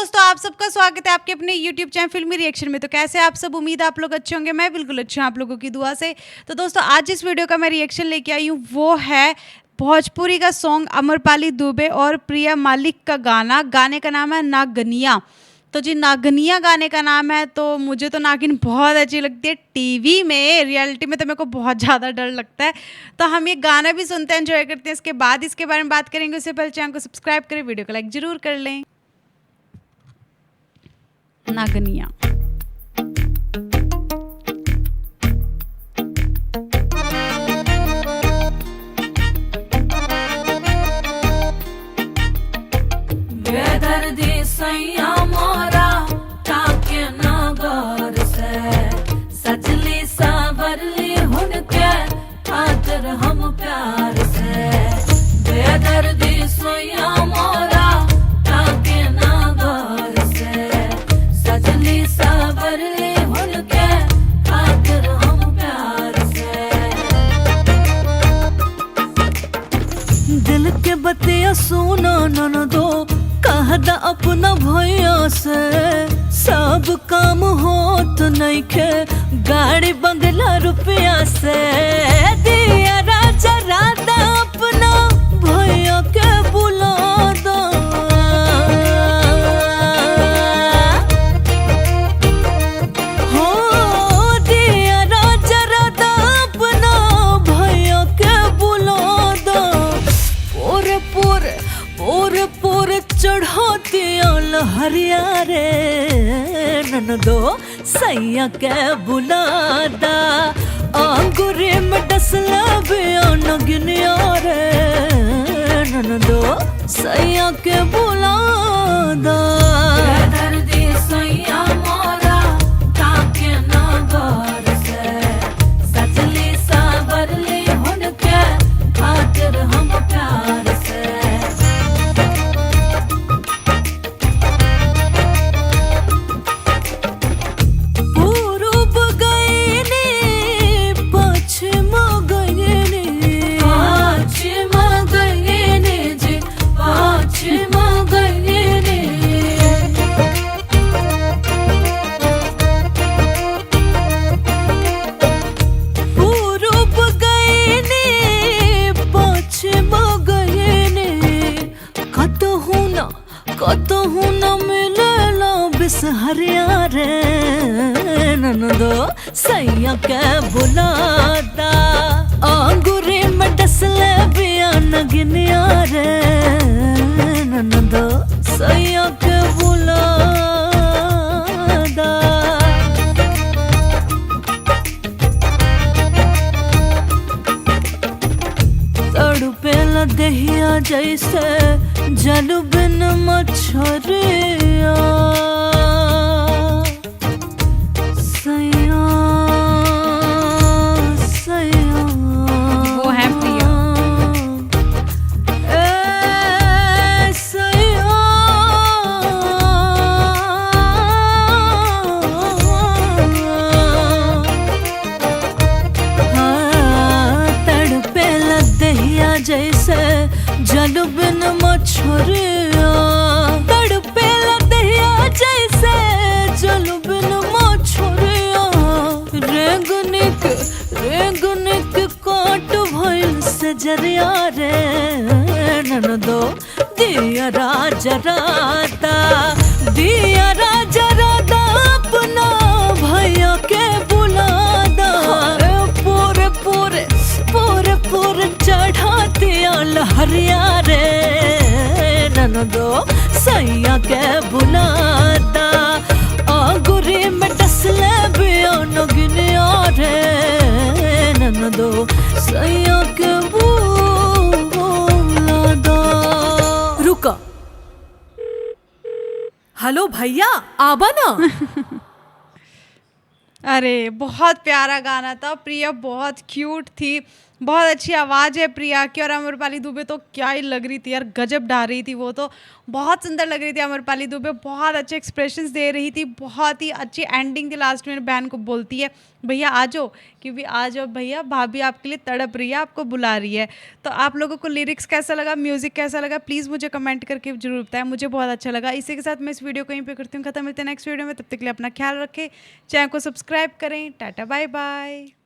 दोस्तों, आप सबका स्वागत है आपके अपने YouTube चैनल फिल्मी रिएक्शन में। तो कैसे आप सब, उम्मीद है आप लोग अच्छे होंगे। मैं बिल्कुल अच्छी हूँ आप लोगों की दुआ से। तो दोस्तों, आज जिस वीडियो का मैं रिएक्शन लेके आई हूँ वो है भोजपुरी का सॉन्ग अमरपाली दुबे और प्रिया मालिक का गाने का नाम है नागनिया। तो जी नागनिया गाने का नाम है। तो मुझे तो नागिन बहुत अच्छी लगती है टीवी में, रियलिटी में तो मेरे को बहुत ज़्यादा डर लगता है। तो हम ये गाना भी सुनते हैं, एंजॉय करते हैं। इसके बाद इसके बारे में बात करेंगे। उससे पहले चैनल को सब्सक्राइब करें, वीडियो को लाइक जरूर कर लें। नागनिया बेदर्दी सैया मोरा ताके नगर से सजली सावरली हुनके खातिर हम प्यार से। बेदर्दी सैया मोरा ताके नगर से सजली सावरली हुनके खातिर हम प्यार से। दिल के बतिया सुनो ननदो कहदा अपना भैया से, सब काम होत नइखे गाड़ी बंगला रुपया से। दिया राजा राधा अपना भैया के बुला दो। हो दिया राजा राधा अपना भैया के बुला दो। पूरे पूरे पूरे पूरे चढ़ाती लहरिया रे ननदो सैया के बुलादा। अंगूरी में डसला बिया नगनिया रे ननदो सैया के बुलादा। बेदर्दी सैया मोरा ताके नगर से सजली सावरली हुनके खातिर हम प्यार से। कतहु न मिलेला बिसहरिया रे ननदो सैया के बुलादा। अंगूरी में डसले बिया नगनिया रे ननदो सैया के बुलादा। तड़पेला दहिया जैसे जल बिन मछरिया। सैया सैया वो है प्रिया। ए सैया तड़पेला दहिया जैसे जल बिन मछरिया। तड़पेला दहिया जैसे जल बिन मछरिया। रेंगनिक रेंगनिक काट भइल से जरिया रे ननदो दिया राजा राधा। दिया राजा राधा अपना भैया के बुलादा। पूरे पूरे पूरे पूरे चढ़ाती लहरिया रे ननदो सैया के बुलादा। अंगूरी में डसले बिया नगनिया रे ननदो सैया के बुलादा। रुका, हेलो भैया आबा ना। अरे बहुत प्यारा गाना था। प्रिया बहुत क्यूट थी बहुत अच्छी आवाज़ है प्रिया की। और अमरपाली दुबे तो क्या ही लग रही थी यार, गजब ढा रही थी वो तो, बहुत सुंदर लग रही थी अमरपाली दुबे, बहुत अच्छे एक्सप्रेशंस दे रही थी, बहुत ही अच्छी एंडिंग थी। लास्ट में बहन को बोलती है भैया आ जाओ, कि भी आ जाओ भैया, भाभी आपके लिए तड़प रही है, आपको बुला रही है। तो आप लोगों को लिरिक्स कैसा लगा, म्यूजिक कैसा लगा, प्लीज़ मुझे कमेंट करके जरूर बताएं, मुझे बहुत अच्छा लगा। इसी के साथ मैं इस वीडियो को यहीं पे करती हूँ खत्म। मिलते हैं नेक्स्ट वीडियो में, तब तक के लिए अपना ख्याल रखें, चैनल को सब्सक्राइब करें। Tata bye by.